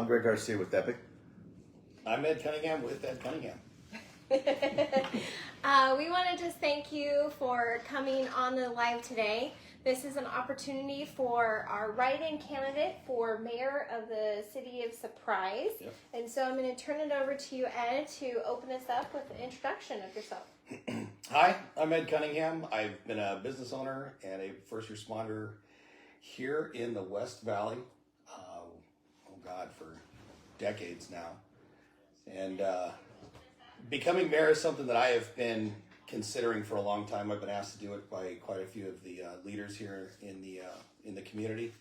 I'm Greg Garcia with Epic. I'm Ed Cunningham with Ed Cunningham. We want to just thank you for coming on the live today. This is an opportunity for our write-in candidate for mayor of the city of Surprise. Yep. And so I'm going to turn it over to you, Ed, to open us up with an introduction of yourself. Hi, I'm Ed Cunningham. I've been a business owner and a first responder here in the West Valley, for decades now. And becoming mayor is something that I have been considering for a long time. I've been asked to do it by quite a few of the leaders here in the community.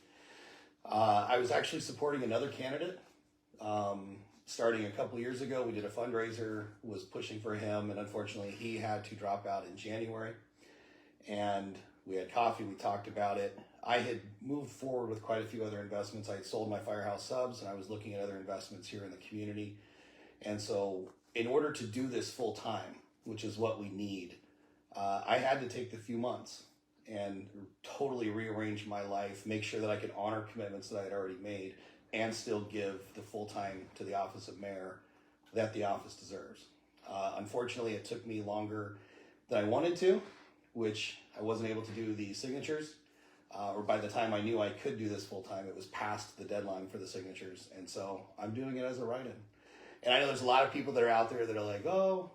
I was actually supporting another candidate starting a couple years ago. We did a fundraiser, was pushing for him, and unfortunately he had to drop out in January. And we had coffee, we talked about it. I had moved forward with quite a few other investments. I had sold my Firehouse subs and I was looking at other investments here in the community. And so in order to do this full time, which is what we need, I had to take the few months and totally rearrange my life, make sure that I could honor commitments that I had already made and still give the full time to the office of mayor that the office deserves. Unfortunately, it took me longer than I wanted to, which I wasn't able to do the signatures. Or by the time I knew I could do this full time, it was past the deadline for the signatures. And so I'm doing it as a write-in. And I know there's a lot of people that are out there that are like, oh,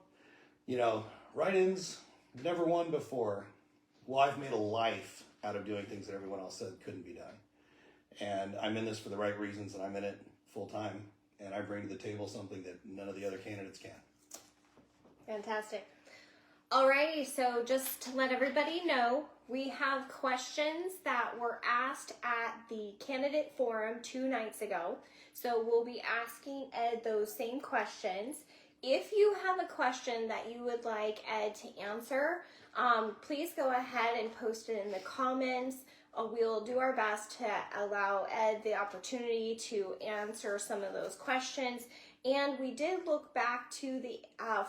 write-ins, never won before. Well, I've made a life out of doing things that everyone else said couldn't be done. And I'm in this for the right reasons, and I'm in it full time. And I bring to the table something that none of the other candidates can. Fantastic. Alrighty, so just to let everybody know, we have questions that were asked at the candidate forum 2 nights ago. So we'll be asking Ed those same questions. If you have a question that you would like Ed to answer, please go ahead and post it in the comments. We'll do our best to allow Ed the opportunity to answer some of those questions. And we did look back to the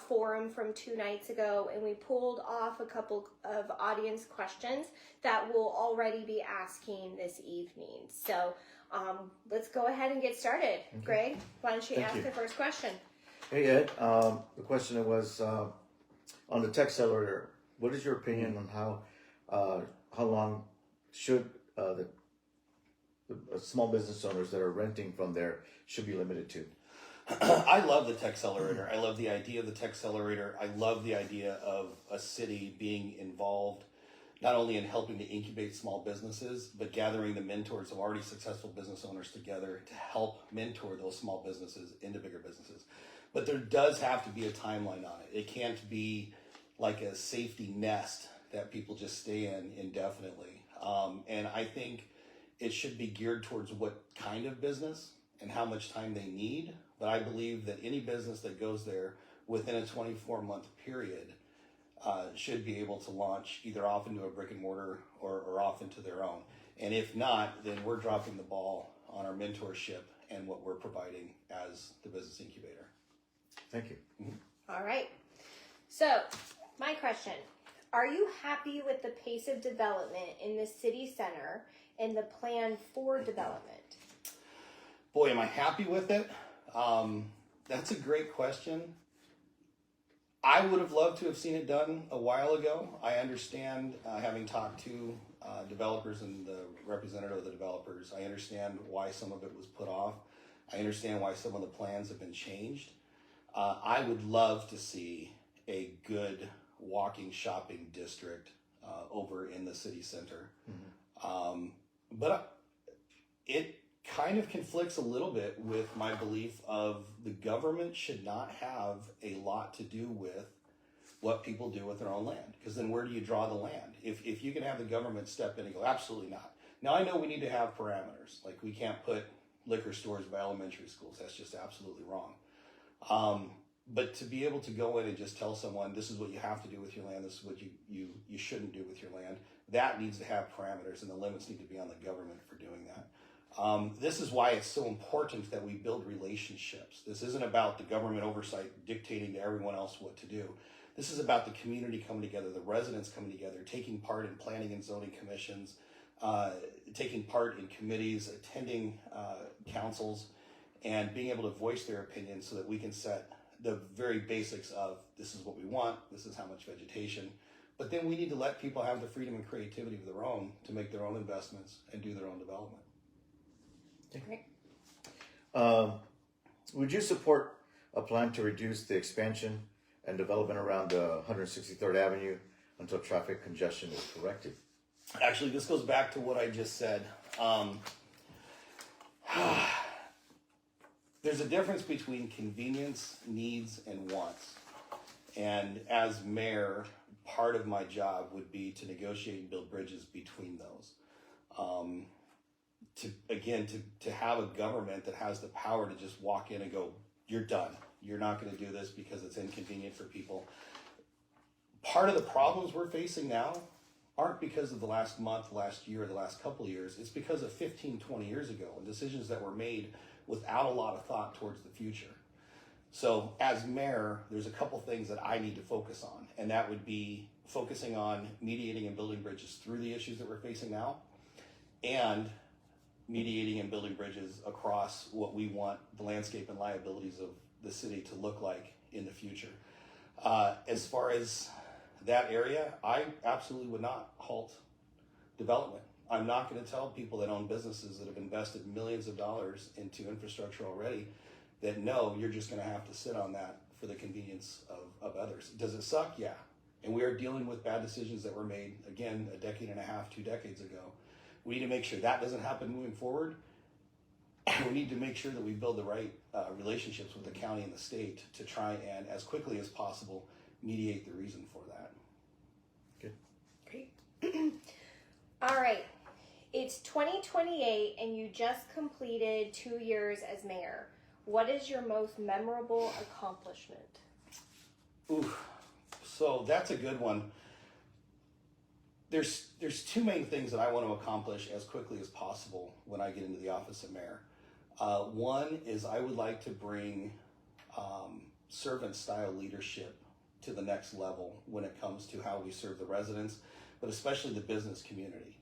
forum from 2 nights ago, and we pulled off a couple of audience questions that we'll already be asking this evening. So let's go ahead and get started. Okay. Greg, why don't you ask the first question? Hey Ed, the question was on the tech accelerator. What is your opinion on how long should the small business owners that are renting from there should be limited to? I love the tech accelerator. I love the idea of the tech accelerator. I love the idea of a city being involved not only in helping to incubate small businesses, but gathering the mentors of already successful business owners together to help mentor those small businesses into bigger businesses. But there does have to be a timeline on it. It can't be like a safety nest that people just stay in indefinitely. And I think it should be geared towards what kind of business and how much time they need. But I believe that any business that goes there within a 24-month period should be able to launch either off into a brick and mortar or off into their own. And if not, then we're dropping the ball on our mentorship and what we're providing as the business incubator. Thank you. Mm-hmm. All right. So my question, are you happy with the pace of development in the city center and the plan for development? Boy, am I happy with it. That's a great question. I would have loved to have seen it done a while ago. I understand, having talked to developers and the representative of the developers, I understand why some of it was put off. I understand why some of the plans have been changed. I would love to see a good walking shopping district over in the city center. Mm-hmm. But it kind of conflicts a little bit with my belief of the government should not have a lot to do with what people do with their own land. Because then where do you draw the land? If you can have the government step in and go, absolutely not. Now I know we need to have parameters. Like we can't put liquor stores by elementary schools. That's just absolutely wrong. But to be able to go in and just tell someone, this is what you have to do with your land, this is what you shouldn't do with your land, that needs to have parameters and the limits need to be on the government for doing that. This is why it's so important that we build relationships. This isn't about the government oversight dictating to everyone else what to do. This is about the community coming together, the residents coming together, taking part in planning and zoning commissions, taking part in committees, attending councils, and being able to voice their opinion so that we can set the very basics of this is what we want, this is how much vegetation. But then we need to let people have the freedom and creativity of their own to make their own investments and do their own development. Great. Would you support a plan to reduce the expansion and development around 163rd Avenue until traffic congestion is corrected? Actually, this goes back to what I just said. There's a difference between convenience, needs, and wants. And as mayor, part of my job would be to negotiate and build bridges between those. To have a government that has the power to just walk in and go, you're done. You're not going to do this because it's inconvenient for people. Part of the problems we're facing now aren't because of the last month, last year, the last couple of years. It's because of 15, 20 years ago and decisions that were made without a lot of thought towards the future. So as mayor, there's a couple things that I need to focus on, and that would be focusing on mediating and building bridges through the issues that we're facing now, and mediating and building bridges across what we want the landscape and liabilities of the city to look like in the future. As far as that area, I absolutely would not halt development. I'm not going to tell people that own businesses that have invested millions of dollars into infrastructure already that no, you're just going to have to sit on that for the convenience of others. Does it suck? Yeah. And we are dealing with bad decisions that were made, again, a decade and a half, 2 decades ago. We need to make sure that doesn't happen moving forward. We need to make sure that we build the right relationships with the county and the state to try and, as quickly as possible, mediate the reason for that. Good. Great. All right. It's 2028 and you just completed 2 years as mayor. What is your most memorable accomplishment? Ooh, so that's a good one. There's 2 main things that I want to accomplish as quickly as possible when I get into the office of mayor. One is I would like to bring servant-style leadership to the next level when it comes to how we serve the residents, but especially the business community.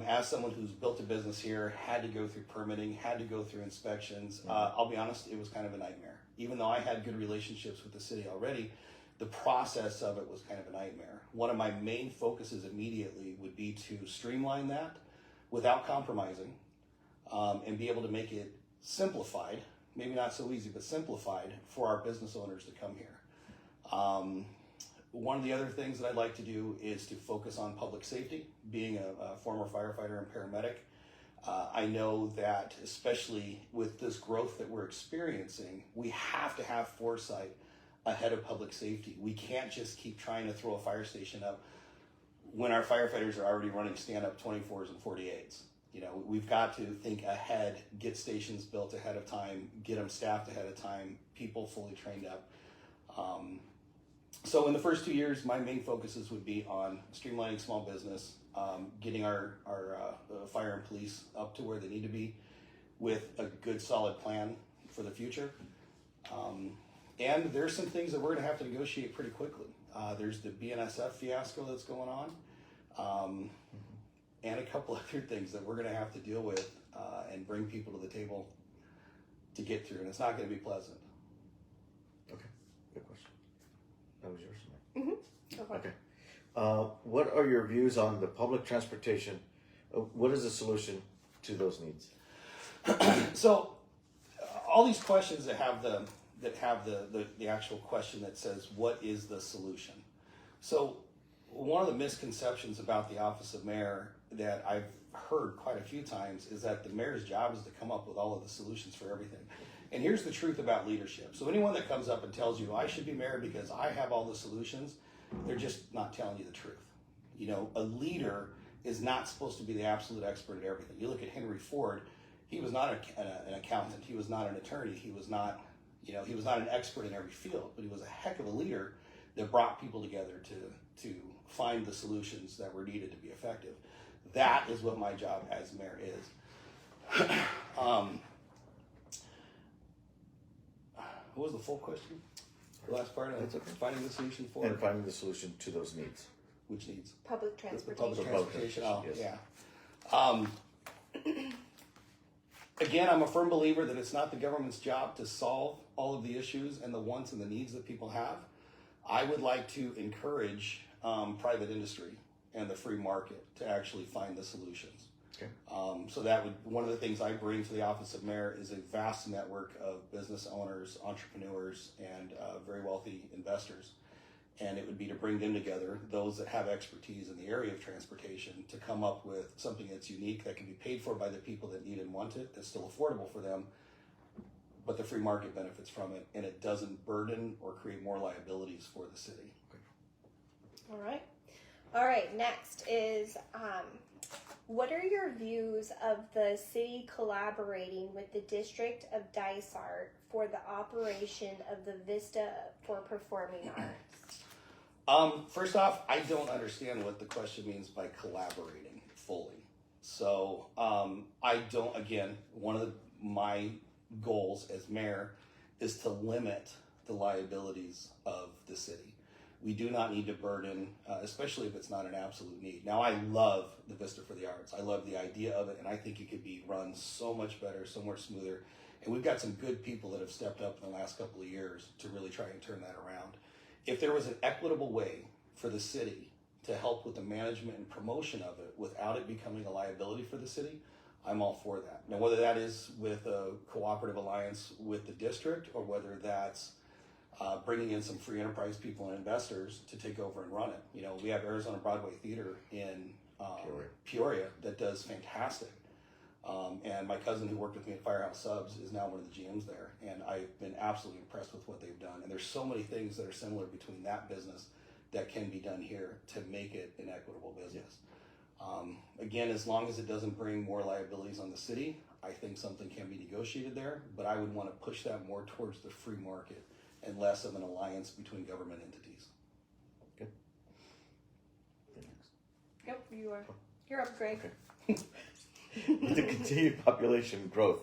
As someone who's built a business here, had to go through permitting, had to go through inspections, I'll be honest, it was kind of a nightmare. Even though I had good relationships with the city already, the process of it was kind of a nightmare. One of my main focuses immediately would be to streamline that without compromising, and be able to make it simplified, maybe not so easy, but simplified for our business owners to come here. One of the other things that I'd like to do is to focus on public safety. Being a former firefighter and paramedic, I know that especially with this growth that we're experiencing, we have to have foresight ahead of public safety. We can't just keep trying to throw a fire station up when our firefighters are already running stand-up 24s and 48s. You know, we've got to think ahead, get stations built ahead of time, get them staffed ahead of time, people fully trained up. So in the first 2 years, my main focuses would be on streamlining small business, getting our fire and police up to where they need to be with a good solid plan for the future. And there's some things that we're going to have to negotiate pretty quickly. There's the BNSF fiasco that's going on, and a couple other things that we're going to have to deal with and bring people to the table to get through, and it's not going to be pleasant. Okay, good question. That was yours, Mike. Okay. Okay. What are your views on the public transportation? What is the solution to those needs? So, all these questions that have the actual question that says, what is the solution? So, one of the misconceptions about the office of mayor that I've heard quite a few times is that the mayor's job is to come up with all of the solutions for everything. And here's the truth about leadership. So anyone that comes up and tells you, I should be mayor because I have all the solutions, they're just not telling you the truth. You know, a leader is not supposed to be the absolute expert at everything. You look at Henry Ford, he was not an accountant, he was not an attorney, he was not an expert in every field, but he was a heck of a leader that brought people together to find the solutions that were needed to be effective. That is what my job as mayor is. What was the full question? The last part of That's okay. Finding the solution for And finding the solution to those needs. which needs? Public transportation. Public transportation. Oh, yes. yeah. Again, I'm a firm believer that it's not the government's job to solve all of the issues and the wants and the needs that people have. I would like to encourage private industry and the free market to actually find the solutions. Okay. So that would, one of the things I bring to the office of mayor is a vast network of business owners, entrepreneurs, and very wealthy investors. And it would be to bring them together, those that have expertise in the area of transportation, to come up with something that's unique, that can be paid for by the people that need and want it, that's still affordable for them, but the free market benefits from it, and it doesn't burden or create more liabilities for the city. All right. All right, next is, what are your views of the city collaborating with the District of Dysart for the operation of the Vista for Performing Arts? First off, I don't understand what the question means by collaborating fully. So I don't, again, one of my goals as mayor is to limit the liabilities of the city. We do not need to burden, especially if it's not an absolute need. Now, I love the Vista for the Arts. I love the idea of it, and I think it could be run so much better, so much smoother. And we've got some good people that have stepped up in the last couple of years to really try and turn that around. If there was an equitable way for the city to help with the management and promotion of it without it becoming a liability for the city, I'm all for that. Now, whether that is with a cooperative alliance with the district or whether that's bringing in some free enterprise people and investors to take over and run it. You know, we have Arizona Broadway Theater in Peoria that does fantastic. And my cousin who worked with me at Firehouse Subs is now one of the GMs there. And I've been absolutely impressed with what they've done. And there's so many things that are similar between that business that can be done here to make it an equitable business. Again, as long as it doesn't bring more liabilities on the city, I think something can be negotiated there. But I would want to push that more towards the free market and less of an alliance between government entities. Good. Yep, you are. You're up, Greg. Okay. With the continued population growth,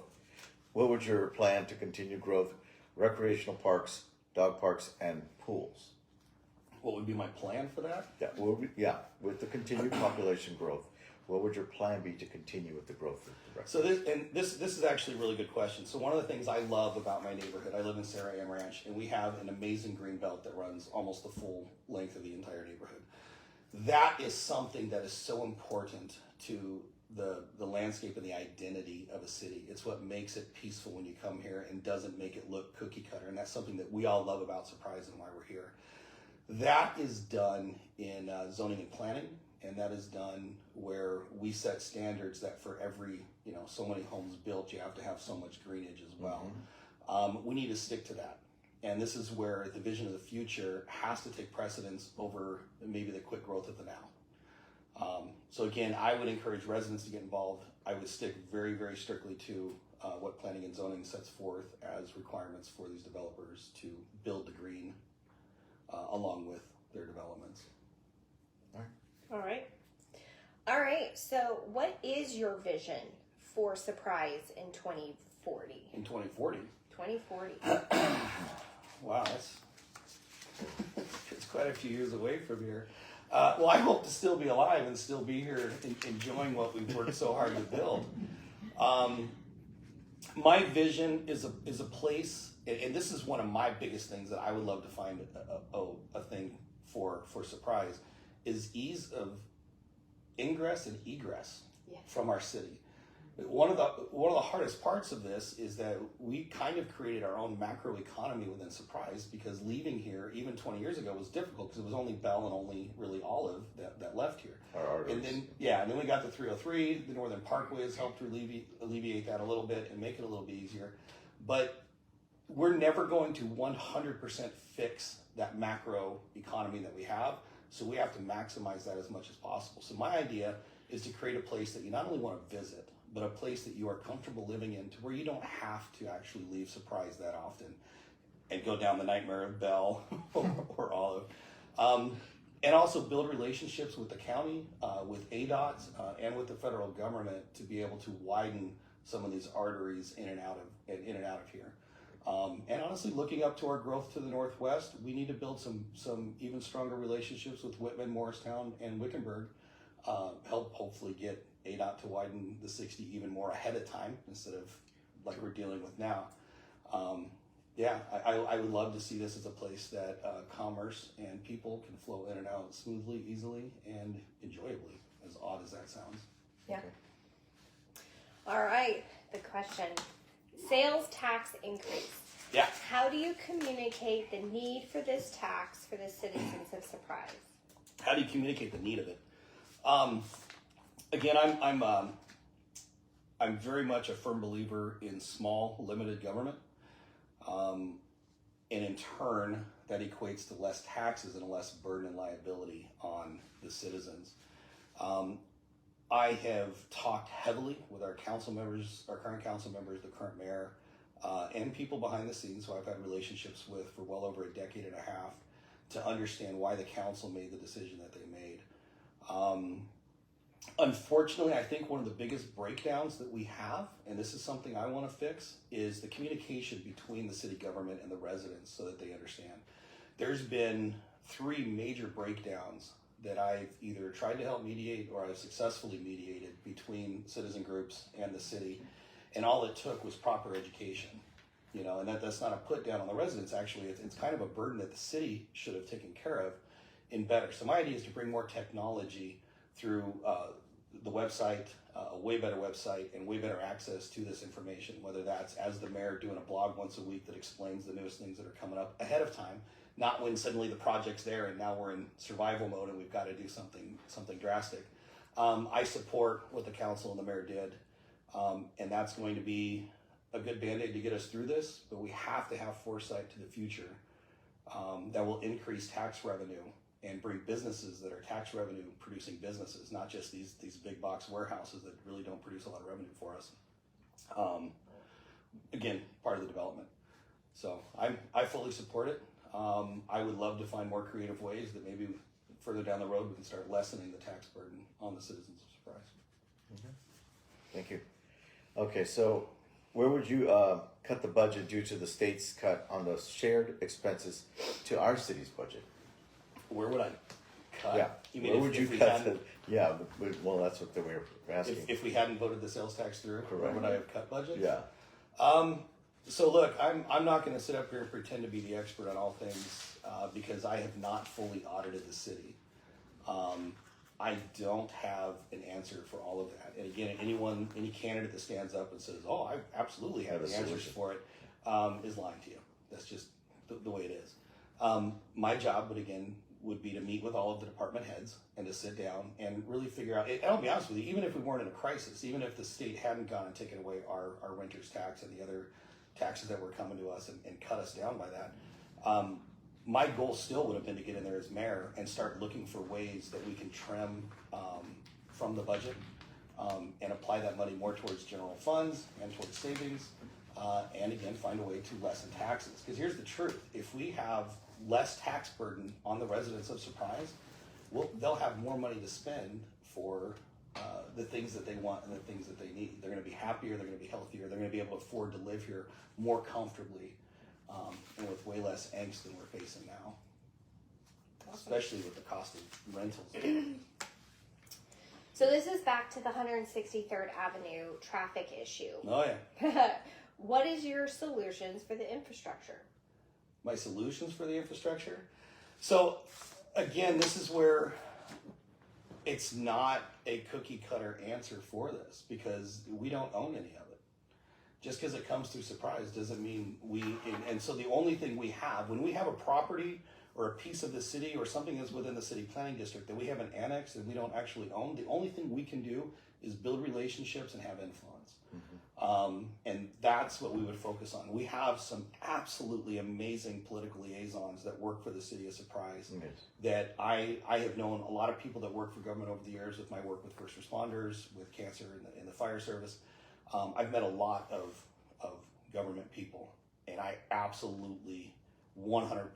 what would your plan to continue growth, recreational parks, dog parks, and pools? What would be my plan for that? With the continued population growth, what would your plan be to continue with the growth of the So this is actually a really good question. So one of the things I love about my neighborhood, I live in Sarah Ann Ranch, and we have an amazing green belt that runs almost the full length of the entire neighborhood. That is something that is so important to the landscape and the identity of a city. It's what makes it peaceful when you come here and doesn't make it look cookie cutter. And that's something that we all love about Surprise and why we're here. That is done in zoning and planning. And that is done where we set standards that for every, so many homes built, you have to have so much greenage as well. Mm-hmm. We need to stick to that. And this is where the vision of the future has to take precedence over maybe the quick growth of the now. So again, I would encourage residents to get involved. I would stick very, very strictly to what planning and zoning sets forth as requirements for these developers to build the green along with their developments. All right. So what is your vision for Surprise in 2040? In 2040? 2040. Wow, it's quite a few years away from here. Well, I hope to still be alive and still be here enjoying what we've worked so hard to build. My vision is a place, and this is one of my biggest things that I would love to find a thing for Surprise, is ease of ingress and egress from our city. One of the hardest parts of this is that we kind of created our own macro economy within Surprise, because leaving here even 20 years ago was difficult because it was only Bell and only really Olive that left here. And then we got the 303, the Northern Parkway has helped alleviate that a little bit and make it a little bit easier. But we're never going to 100% fix that macro economy that we have. So we have to maximize that as much as possible. So my idea is to create a place that you not only want to visit, but a place that you are comfortable living in, to where you don't have to actually leave Surprise that often and go down the nightmare of Bell or Olive. And also build relationships with the county, with ADOT, and with the federal government to be able to widen some of these arteries in and out of here. And honestly, looking up to our growth to the northwest, we need to build some even stronger relationships with Whitman, Morristown, and Wickenburg. Help hopefully get ADOT to widen the 60 even more ahead of time instead of like we're dealing with now. Yeah, I would love to see this as a place that commerce and people can flow in and out smoothly, easily, and enjoyably, as odd as that sounds. Yeah. All right, the question. Sales tax increase. Yeah. How do you communicate the need for this tax for the citizens of Surprise? How do you communicate the need of it? Again, I'm very much a firm believer in small, limited government. And in turn, that equates to less taxes and less burden and liability on the citizens. I have talked heavily with our council members, our current council members, the current mayor, and people behind the scenes who I've had relationships with for well over a decade and a half to understand why the council made the decision that they made. Unfortunately, I think one of the biggest breakdowns that we have, and this is something I want to fix, is the communication between the city government and the residents so that they understand. There's been 3 major breakdowns that I've either tried to help mediate or I've successfully mediated between citizen groups and the city, and all it took was proper education. You know, and that's not a put down on the residents. Actually, it's kind of a burden that the city should have taken care of in better. So my idea is to bring more technology through the website, a way better website, and way better access to this information, whether that's as the mayor doing a blog once a week that explains the newest things that are coming up ahead of time, not when suddenly the project's there and now we're in survival mode and we've got to do something drastic. I support what the council and the mayor did, and that's going to be a good Band-Aid to get us through this, but we have to have foresight to the future that will increase tax revenue and bring businesses that are tax revenue producing businesses, not just these big box warehouses that really don't produce a lot of revenue for us. Again, part of the development. So I fully support it. I would love to find more creative ways that maybe further down the road we can start lessening the tax burden on the citizens of Surprise. Okay. Thank you. Okay, so where would you cut the budget due to the state's cut on the shared expenses to our city's budget? Where would I cut? Yeah. You mean Where if, would you if we cut hadn't, it? Yeah, well, that's what they were asking. if we hadn't voted the sales tax through, where Correct. would I have cut budget? Yeah. So look, I'm not going to sit up here and pretend to be the expert on all things because I have not fully audited the city. I don't have an answer for all of that. And again, any candidate that stands up and says, "Oh, I absolutely have the answers solution for it," is lying to you. That's just the way it is. My job would be to meet with all of the department heads and to sit down and really figure out. And I'll be honest with you, even if we weren't in a crisis, even if the state hadn't gone and taken away our renter's tax and the other taxes that were coming to us and cut us down by that, my goal still would have been to get in there as mayor and start looking for ways that we can trim from the budget and apply that money more towards general funds and towards savings, and again, find a way to lessen taxes. Because here's the truth: if we have less tax burden on the residents of Surprise, they'll have more money to spend for the things that they want and the things that they need. They're going to be happier, they're going to be healthier, they're going to be able to afford to live here more comfortably and with way less angst than we're facing now, especially with the cost of rentals. So this is back to the 163rd Avenue traffic issue. Oh yeah. What is your solutions for the infrastructure? My solutions for the infrastructure? So again, this is where it's not a cookie cutter answer for this because we don't own any of it. Just because it comes through Surprise doesn't mean and so the only thing we have, when we have a property or a piece of the city or something that's within the city planning district that we have an annex and we don't actually own, the only thing we can do is build relationships and have influence. And that's what we would focus on. We have some absolutely amazing political liaisons that work for the city of Surprise. Yes. That I have known a lot of people that work for government over the years with my work with first responders, with cancer in the fire service. I've met a lot of government people, and I absolutely 100%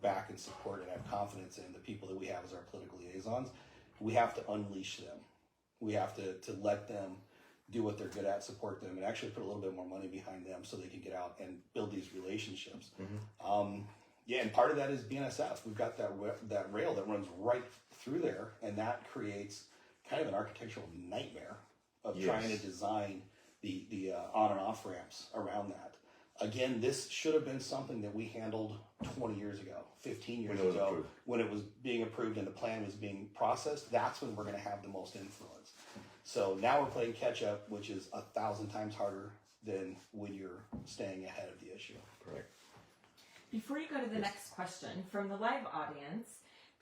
back and support and have confidence in the people that we have as our political liaisons. We have to unleash them. We have to let them do what they're good at, support them, and actually put a little bit more money behind them so they can get out and build these relationships. Yeah, and part of that is BNSF. We've got that rail that runs right through there, and that creates kind of an architectural nightmare of Yes. trying to design the on and off ramps around that. Again, this should have been something that we handled 20 years ago, 15 years When it was ago, approved. when it was being approved and the plan was being processed. That's when we're going to have the most influence. So now we're playing catch up, which is 1,000 times harder than when you're staying ahead of the issue. Correct. Before you go to the next question, from the live audience,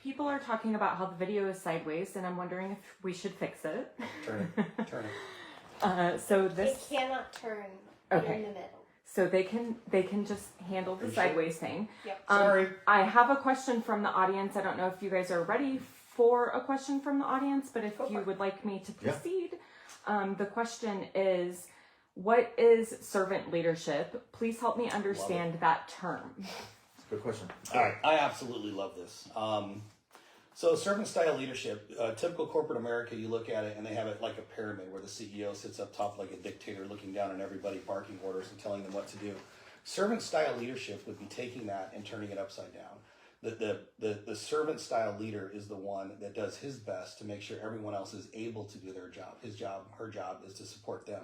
people are talking about how the video is sideways, and I'm wondering if we should fix it. Turn it. So It this, cannot turn Okay. in the middle. so they can just handle the Are you sure? sideways thing. Yep. Sorry. I have a question from the audience. I don't know if you guys are ready for a question from the audience, but if you would like me to Yeah. proceed, the question is, what is servant leadership? Please help me understand that term. Good question. All right, I absolutely love this. So servant style leadership, typical corporate America, you look at it and they have it like a pyramid where the CEO sits up top like a dictator looking down on everybody, barking orders and telling them what to do. Servant style leadership would be taking that and turning it upside down. The servant style leader is the one that does his best to make sure everyone else is able to do their job. His job, her job is to support them.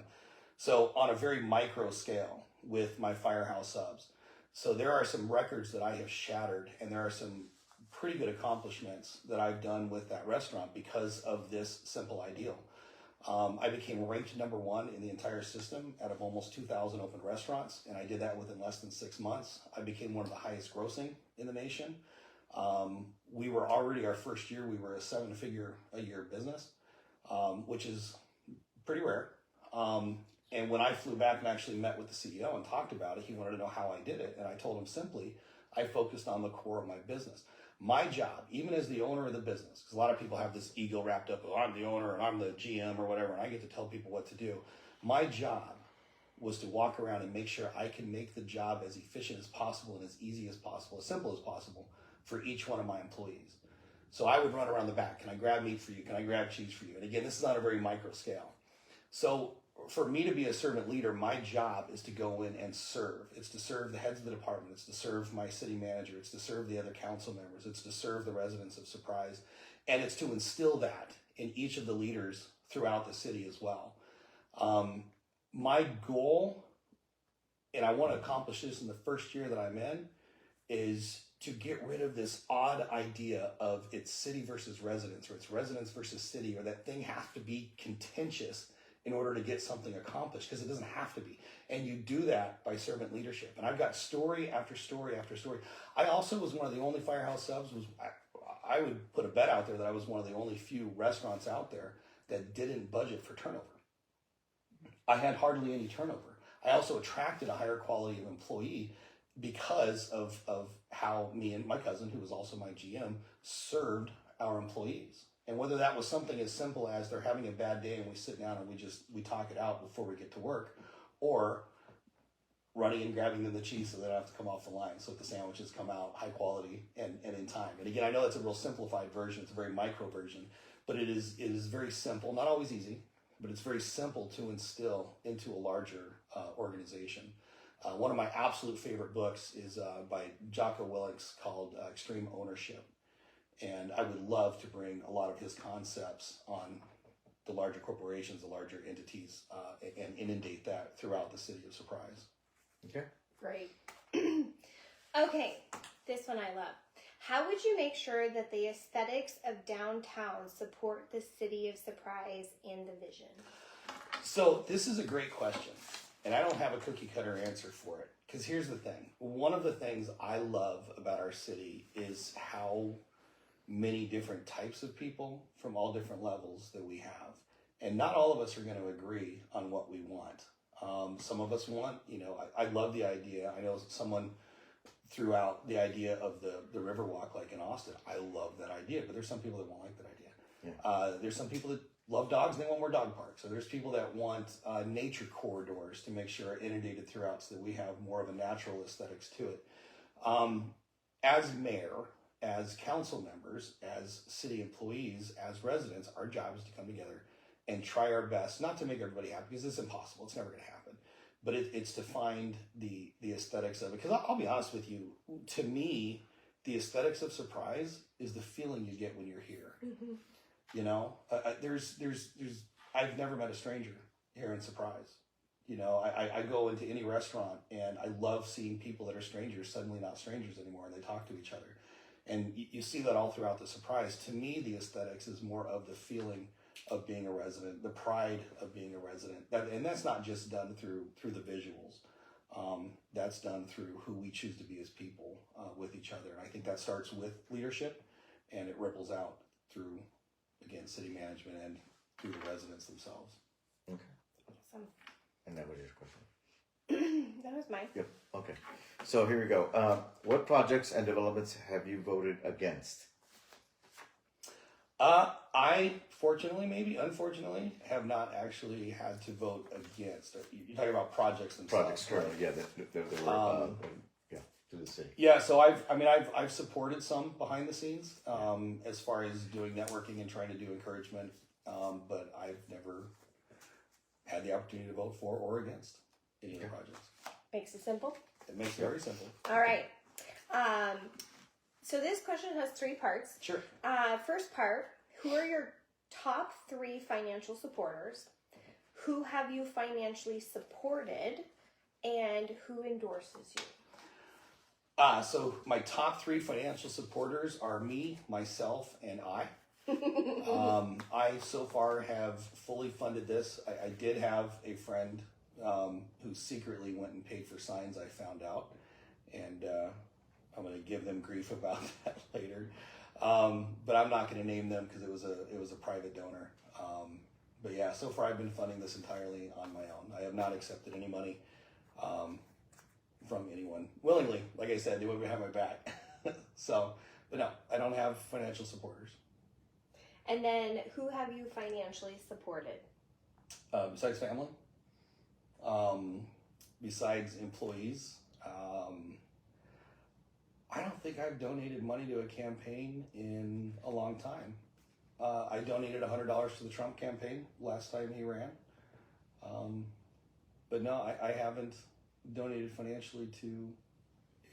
So on a very micro scale with my Firehouse subs. So there are some records that I have shattered, and there are some pretty good accomplishments that I've done with that restaurant because of this simple ideal. I became ranked #1 in the entire system out of almost 2,000 open restaurants, and I did that within less than 6 months. I became one of the highest grossing in the nation. We were already, our first year, we were a 7-figure a year business, which is pretty rare. And when I flew back and actually met with the CEO and talked about it, he wanted to know how I did it. And I told him simply, I focused on the core of my business. My job, even as the owner of the business, because a lot of people have this ego wrapped up, oh, I'm the owner and I'm the GM or whatever, and I get to tell people what to do. My job was to walk around and make sure I can make the job as efficient as possible and as easy as possible, as simple as possible for each one of my employees. So I would run around the back. Can I grab meat for you? Can I grab cheese for you? And again, this is on a very micro scale. So for me to be a servant leader, my job is to go in and serve. It's to serve the heads of the department. It's to serve my city manager. It's to serve the other council members. It's to serve the residents of Surprise. And it's to instill that in each of the leaders throughout the city as well. My goal, and I want to accomplish this in the first year that I'm in, is to get rid of this odd idea of it's city versus residents, or it's residents versus city, or that thing has to be contentious in order to get something accomplished, because it doesn't have to be. And you do that by servant leadership. And I've got story after story after story. I also was one of the only Firehouse subs, I would put a bet out there that I was one of the only few restaurants out there that didn't budget for turnover. I had hardly any turnover. I also attracted a higher quality of employee because of how me and my cousin, who was also my GM, served our employees. And whether that was something as simple as they're having a bad day and we sit down and we talk it out before we get to work, or running and grabbing them the cheese so they don't have to come off the line, so that the sandwiches come out high quality and in time. And again, I know that's a real simplified version, it's a very micro version, but it is very simple, not always easy, but it's very simple to instill into a larger organization. One of my absolute favorite books is by Jocko Willink's called Extreme Ownership. And I would love to bring a lot of his concepts on the larger corporations, the larger entities, and inundate that throughout the city of Surprise. Okay. Great. Okay, this one I love. How would you make sure that the aesthetics of downtown support the city of Surprise and the vision? So this is a great question, and I don't have a cookie cutter answer for it. Because here's the thing. One of the things I love about our city is how many different types of people from all different levels that we have. And not all of us are going to agree on what we want. Some of us want, I love the idea. I know someone threw out the idea of the Riverwalk like in Austin. I love that idea, but there's some people that won't like that idea. Yeah. There's some people that love dogs and they want more dog parks. So there's people that want nature corridors to make sure are inundated throughout so that we have more of a natural aesthetics to it. As mayor, as council members, as city employees, as residents, our job is to come together and try our best, not to make everybody happy, because it's impossible, it's never going to happen, but it's to find the aesthetics of it. Because I'll be honest with you, to me, the aesthetics of Surprise is the feeling you get when you're here. Mm-hmm. You know, I've never met a stranger here in Surprise. You know, I go into any restaurant and I love seeing people that are strangers suddenly not strangers anymore, and they talk to each other. And you see that all throughout the Surprise. To me, the aesthetics is more of the feeling of being a resident, the pride of being a resident. And that's not just done through the visuals. That's done through who we choose to be as people with each other. And I think that starts with leadership, and it ripples out through, again, city management and through the residents themselves. Okay. Awesome. And that was your question. That was mine. Yep. Okay. So here we go. What projects and developments have you voted against? I fortunately, maybe unfortunately, have not actually had to vote against. You're talking about projects themselves. Projects currently, yeah, that were yeah, to the city. Yeah, so I've supported some behind the scenes as far as doing networking and trying to do encouragement, but I've never had the opportunity to vote for or against any of the projects. Makes it simple. It makes it very simple. All right. So this question has 3 parts. Sure. First part, who are your top 3 financial supporters? Who have you financially supported? And who endorses you? So my top 3 financial supporters are me, myself, and I. I so far have fully funded this. I did have a friend who secretly went and paid for signs, I found out. And I'm going to give them grief about that later. But I'm not going to name them because it was a private donor. But yeah, so far I've been funding this entirely on my own. I have not accepted any money from anyone willingly. Like I said, they wouldn't have my back. So, but no, I don't have financial supporters. And then who have you financially supported? Besides family, besides employees, I don't think I've donated money to a campaign in a long time. I donated $100 to the Trump campaign last time he ran. But no, I haven't donated financially to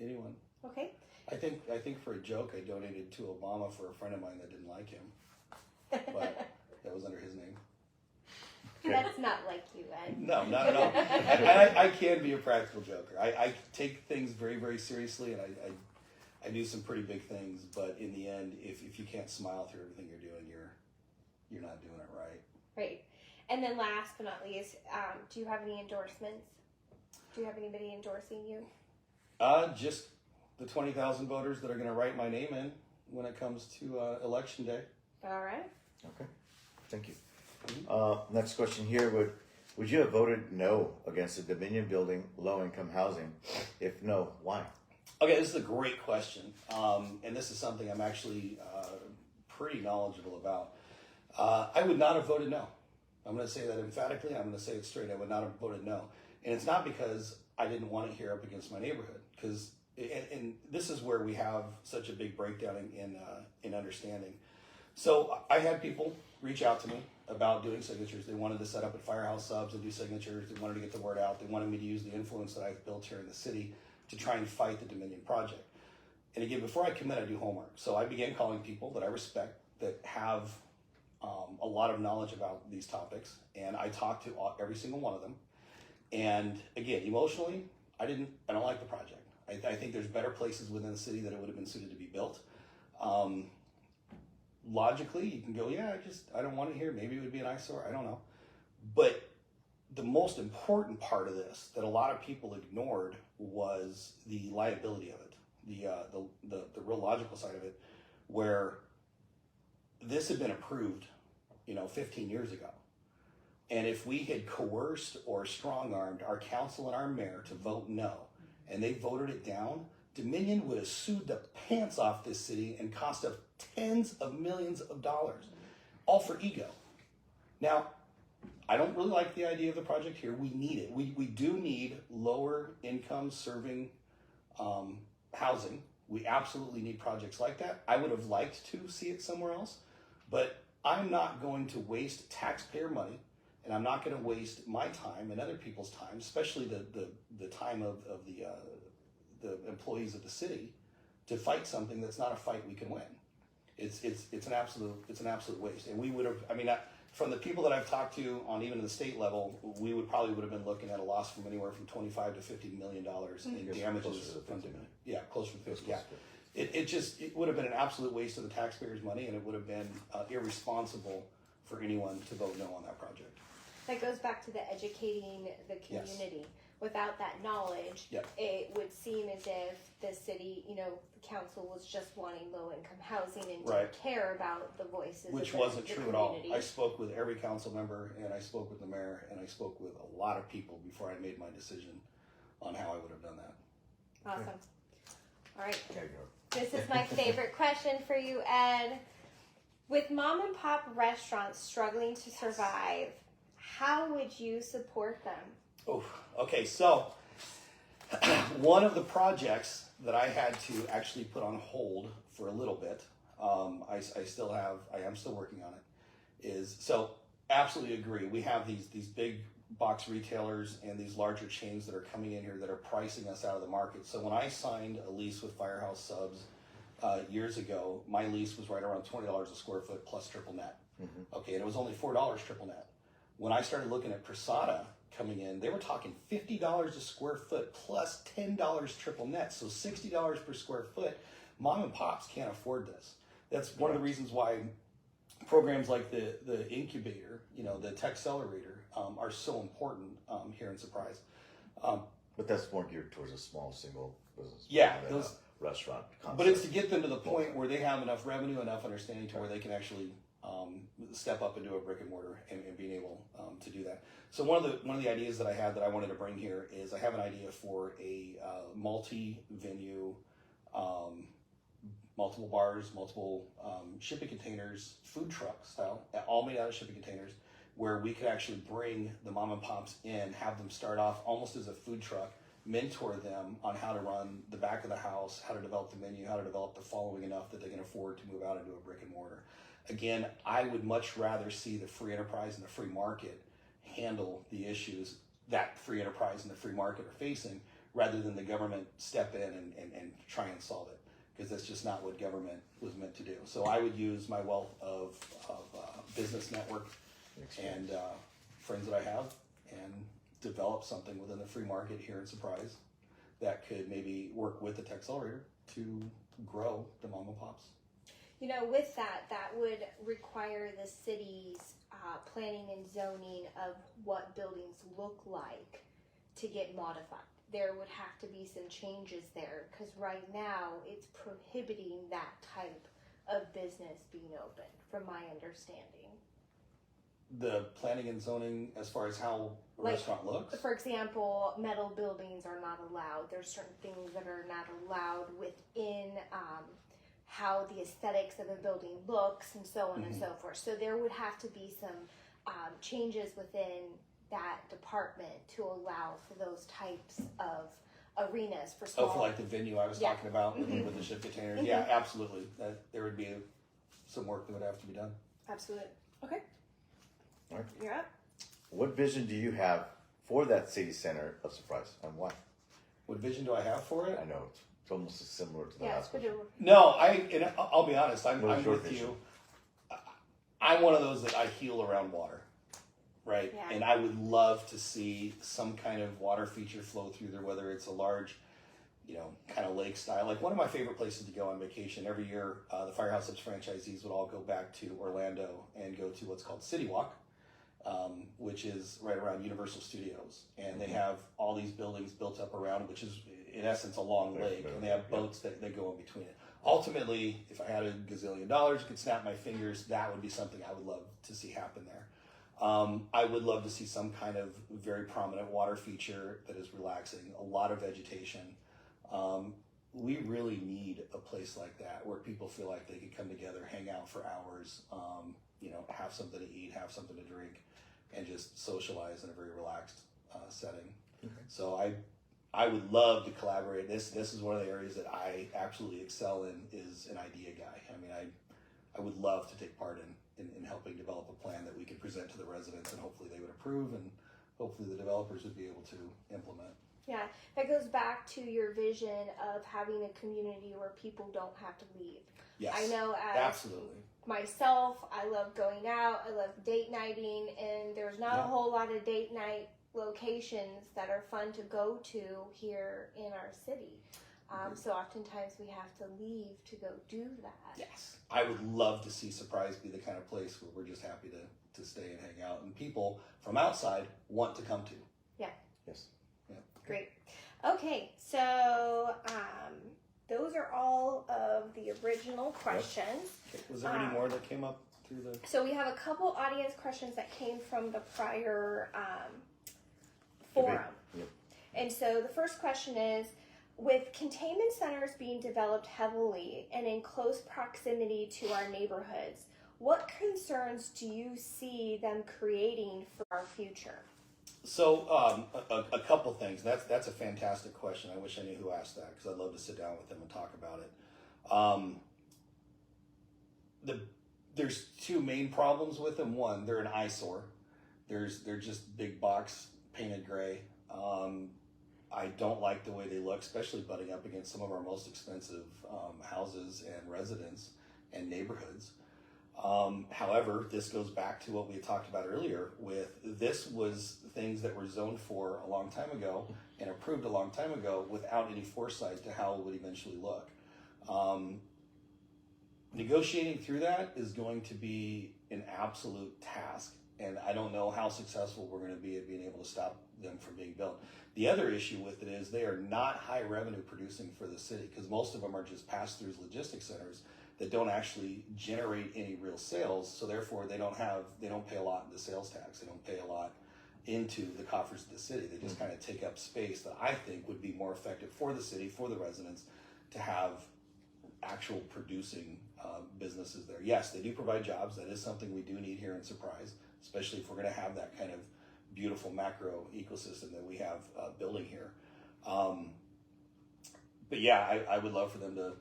anyone. Okay. I think for a joke, I donated to Obama for a friend of mine that didn't like him. But that was under his name. That's not like you, Ed. No, not at all. And I can be a practical joker. I take things very, very seriously, and I do some pretty big things. But in the end, if you can't smile through everything you're doing, you're not doing it right. Right. And then last but not least, do you have any endorsements? Do you have anybody endorsing you? Just the 20,000 voters that are going to write my name in when it comes to election day. All right. Okay. Thank you. Next question here. Would you have voted no against the Dominion building low-income housing? If no, why? Okay, this is a great question. And this is something I'm actually pretty knowledgeable about. I would not have voted no. I'm going to say that emphatically. I'm going to say it straight. I would not have voted no. And it's not because I didn't want it here up against my neighborhood. And this is where we have such a big breakdown in understanding. So I had people reach out to me about doing signatures. They wanted to set up at Firehouse Subs and do signatures. They wanted to get the word out. They wanted me to use the influence that I've built here in the city to try and fight the Dominion project. And again, before I commit, I do homework. So I began calling people that I respect that have a lot of knowledge about these topics. And I talked to every single one of them. And again, emotionally, I don't like the project. I think there's better places within the city that it would have been suited to be built. Logically, you can go, yeah, I don't want it here. Maybe it would be an eyesore. I don't know. But the most important part of this that a lot of people ignored was the liability of it, the real logical side of it, where this had been approved, 15 years ago. And if we had coerced or strong-armed our council and our mayor to vote no, and they voted it down, Dominion would have sued the pants off this city and cost us tens of millions of dollars, all for ego. Now, I don't really like the idea of the project here. We need it. We do need lower income serving housing. We absolutely need projects like that. I would have liked to see it somewhere else, but I'm not going to waste taxpayer money, and I'm not going to waste my time and other people's time, especially the time of the employees of the city, to fight something that's not a fight we can win. it's an absolute waste. And we would have, I mean, from the people that I've talked to on even the state level, we would have been looking at a loss from anywhere from $25 to $50 million in damages. Closer to 50. Yeah. It would have been an absolute waste of the taxpayers' money, and it would have been irresponsible for anyone to vote no on that project. That goes back to the educating the community. Yes. Without that knowledge, it would seem as if the city, the council was just wanting low-income housing and didn't care about the voices. Which wasn't true at all. I spoke with every council member, and I spoke with the mayor, and I spoke with a lot of people before I made my decision on how I would have done that. Awesome. All right. This is my favorite question for you, Ed. With mom and pop restaurants struggling to survive, how would you support them? Oh, okay. So one of the projects that I had to actually put on hold for a little bit, I am still working on it, is, so absolutely agree. We have these big box retailers and these larger chains that are coming in here that are pricing us out of the market. So when I signed a lease with Firehouse Subs years ago, my lease was right around $20 a square foot plus triple net. Mm-hmm. Okay, and it was only $4 triple net. When I started looking at Prasada coming in, they were talking $50 a square foot plus $10 triple net, so $60 per square foot. Mom and pops can't afford this. That's one of the reasons why programs like the incubator, the Texcelerator, are so important here in Surprise. But that's more geared towards a small single business. Yeah, those restaurant concept. But it's to get them to the point where they have enough revenue, enough understanding to where they can actually step up into a brick and mortar and being able to do that. So one of the ideas that I had that I wanted to bring here is I have an idea for a multi-venue, multiple bars, multiple shipping containers, food truck style, all made out of shipping containers, where we could actually bring the mom and pops in, have them start off almost as a food truck, mentor them on how to run the back of the house, how to develop the menu, how to develop the following enough that they can afford to move out into a brick and mortar. Again, I would much rather see the free enterprise and the free market handle the issues that free enterprise and the free market are facing, rather than the government step in and try and solve it, because that's just not what government was meant to do. So I would use my wealth of business network and friends that I have and develop something within the free market here in Surprise that could maybe work with the Texcelerator to grow the mom and pops. With that would require the city's planning and zoning of what buildings look like to get modified. There would have to be some changes there, because right now it's prohibiting that type of business being open, from my understanding. The planning and zoning as far as how a restaurant looks? For example, metal buildings are not allowed. There's certain things that are not allowed within how the aesthetics of a building looks, and so on and so forth. So there would have to be some changes within that department to allow for those types of arenas for small. Oh, for like the venue I was talking about with the ship containers. Yeah, absolutely. There would be some work that would have to be done. Absolutely. Okay. All right. You're up. What vision do you have for that city center of Surprise, and why? What vision do I have for it? I know it's almost similar to the last question. No, I'll be honest. I'm with vision? you. I'm one of those that I heal around water, right? Yeah. And I would love to see some kind of water feature flow through there, whether it's a large, kind of lake style. Like one of my favorite places to go on vacation every year, the Firehouse Subs franchisees would all go back to Orlando and go to what's called City Walk, which is right around Universal Studios. And they have all these buildings built up around, which is in essence a long lake, and they have boats that go in between it. Ultimately, if I had $1 gazillion, could snap my fingers, that would be something I would love to see happen there. I would love to see some kind of very prominent water feature that is relaxing, a lot of vegetation. We really need a place like that where people feel like they can come together, hang out for hours, have something to eat, have something to drink, and just socialize in a very relaxed setting. Okay. So I would love to collaborate. This is one of the areas that I absolutely excel in, is an idea guy. I mean, I would love to take part in helping develop a plan that we could present to the residents, and hopefully they would approve, and hopefully the developers would be able to implement. Yeah, that goes back to your vision of having a community where people don't have to leave. Yes, I know as absolutely. myself, I love going out, I love date nighting, and there's not a whole lot of date night locations that are fun to go to here in our city. So oftentimes we have to leave to go do that. Yes, I would love to see Surprise be the kind of place where we're just happy to stay and hang out, and people from outside want to come to. Yeah. Yes. Yeah. Great. Okay, so those are all of the original questions. Okay. Was there any more that came up through the? So we have a couple audience questions that came from the prior forum. Yep. And so the first question is, with containment centers being developed heavily and in close proximity to our neighborhoods, what concerns do you see them creating for our future? So a couple things. That's a fantastic question. I wish I knew who asked that because I'd love to sit down with them and talk about it. There's two main problems with them. One, they're an eyesore. They're just big box painted gray. I don't like the way they look, especially butting up against some of our most expensive houses and residents and neighborhoods. However, this goes back to what we had talked about earlier this was things that were zoned for a long time ago and approved a long time ago without any foresight to how it would eventually look. Negotiating through that is going to be an absolute task, and I don't know how successful we're going to be at being able to stop them from being built. The other issue with it is they are not high revenue producing for the city because most of them are just pass-throughs logistics centers that don't actually generate any real sales, so therefore they don't pay a lot in the sales tax. They don't pay a lot into the coffers of the city. They just kind of take up space that I think would be more effective for the city, for the residents, to have actual producing businesses there. Yes, they do provide jobs. That is something we do need here in Surprise, especially if we're going to have that kind of beautiful macro ecosystem that we have building here. But yeah, I would love for them to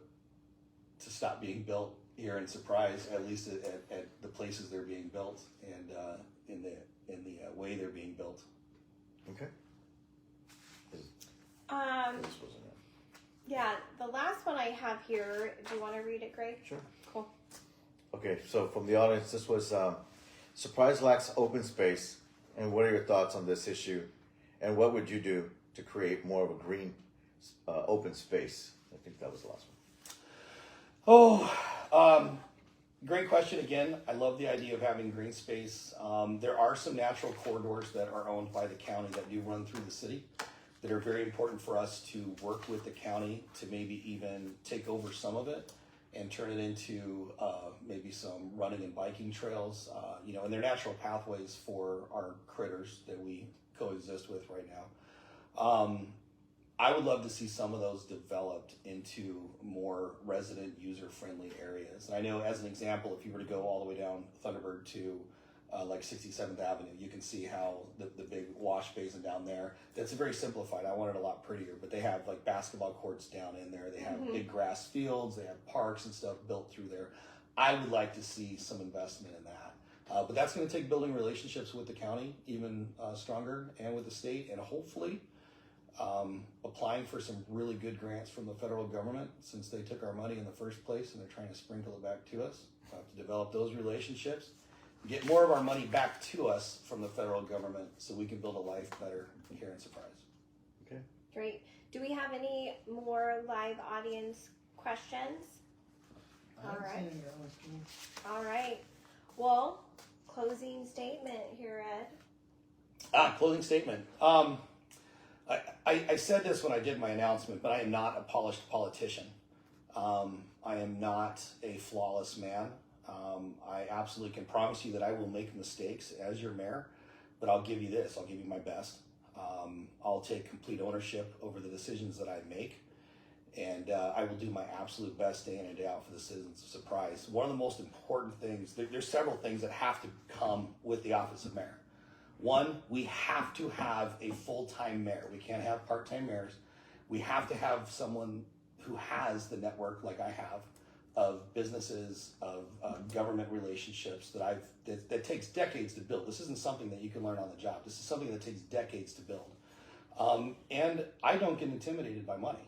stop being built here in Surprise, at least at the places they're being built and in the way they're being built. Okay. This wasn't it. Yeah, the last one I have here, do you want to read it, Greg? Sure. Cool. Okay, so from the audience, this was Surprise lacks open space, and what are your thoughts on this issue? And what would you do to create more of a green open space? I think that was the last one. Great question again. I love the idea of having green space. There are some natural corridors that are owned by the county that do run through the city that are very important for us to work with the county to maybe even take over some of it and turn it into maybe some running and biking trails, and they're natural pathways for our critters that we coexist with right now. I would love to see some of those developed into more resident user-friendly areas. And I know, as an example, if you were to go all the way down Thunderbird to like 67th Avenue, you can see how the big wash basin down there, that's very simplified. I want it a lot prettier, but they have like basketball courts down in there. They have big grass fields. They have parks and stuff built through there. I would like to see some investment in that. But that's going to take building relationships with the county even stronger and with the state, and hopefully applying for some really good grants from the federal government, since they took our money in the first place and they're trying to sprinkle it back to us. We'll have to develop those relationships, get more of our money back to us from the federal government so we can build a life better here in Surprise. Okay. Great. Do we have any more live audience questions? All right. All right. Well, closing statement here, Ed. Closing statement. I said this when I did my announcement, but I am not a polished politician. I am not a flawless man. I absolutely can promise you that I will make mistakes as your mayor, but I'll give you this. I'll give you my best. I'll take complete ownership over the decisions that I make, and I will do my absolute best day in and day out for the citizens of Surprise. One of the most important things, there's several things that have to come with the office of mayor. One, we have to have a full-time mayor. We can't have part-time mayors. We have to have someone who has the network like I have of businesses, of government relationships that takes decades to build. This isn't something that you can learn on the job. This is something that takes decades to build. And I don't get intimidated by money.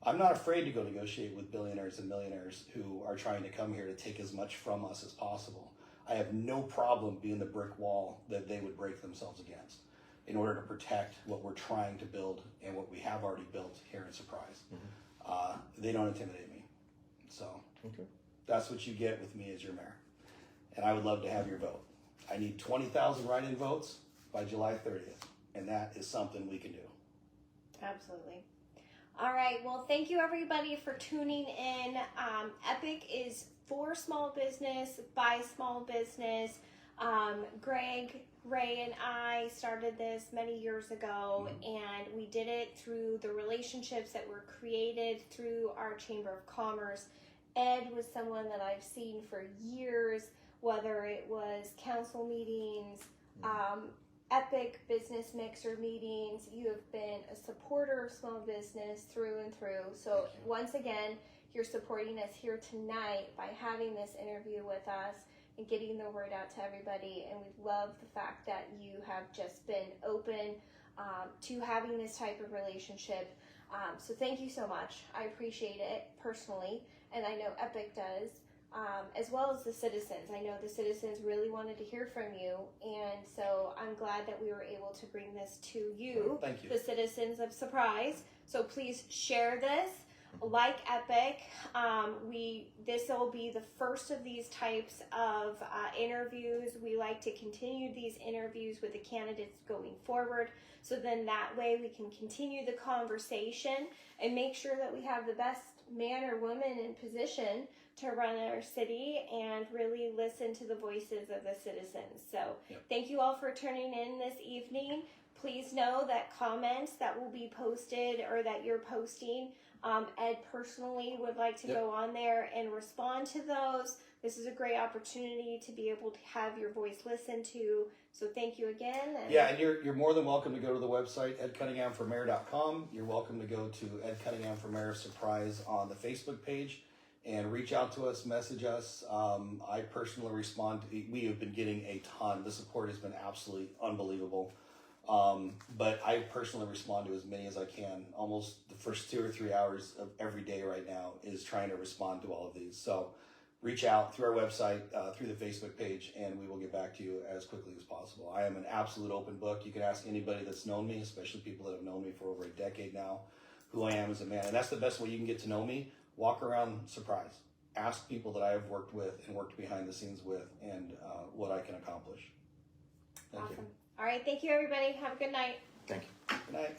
I'm not afraid to go negotiate with billionaires and millionaires who are trying to come here to take as much from us as possible. I have no problem being the brick wall that they would break themselves against in order to protect what we're trying to build and what we have already built here in Surprise. They don't intimidate me. So that's what you get with me as your mayor. And I would love to have your vote. I need 20,000 write-in votes by July 30th, and that is something we can do. Absolutely. All right. Well, thank you everybody for tuning in. Epic is for small business, by small business. Greg, Ray, and I started this many years ago, and we did it through the relationships that were created through our Chamber of Commerce. Ed was someone that I've seen for years, whether it was council meetings, Epic business mixer meetings. You have been a supporter of small business through and through. So once again, you're supporting us here tonight by having this interview with us and getting the word out to everybody. And we love the fact that you have just been open to having this type of relationship. So thank you so much. I appreciate it personally, and I know Epic does. As well as the citizens. I know the citizens really wanted to hear from you, and so I'm glad that we were able to bring this to you, Thank you. the citizens of Surprise. So please share this, like Epic. This will be the first of these types of interviews. We like to continue these interviews with the candidates going forward, so then that way we can continue the conversation and make sure that we have the best man or woman in position to run our city and really listen to the voices of the citizens. So thank you all for tuning in this evening. Please know that comments that will be posted or that you're posting, Ed personally would like to go on there and respond to those. This is a great opportunity to be able to have your voice listened to. So thank you again. And you're more than welcome to go to the website, edcunninghamformayor.com. You're welcome to go to Ed Cunningham for Mayor of Surprise on the Facebook page and reach out to us, message us. I personally respond. We have been getting a ton. The support has been absolutely unbelievable. But I personally respond to as many as I can. Almost the first 2 or 3 hours of every day right now is trying to respond to all of these. So reach out through our website, through the Facebook page, and we will get back to you as quickly as possible. I am an absolute open book. You can ask anybody that's known me, especially people that have known me for over a decade now, who I am as a man. And that's the best way you can get to know me. Walk around Surprise. Ask people that I have worked with and worked behind the scenes with, and what I can accomplish. Thank you. All right. Thank you, everybody. Have a good night. Thank you. Good night.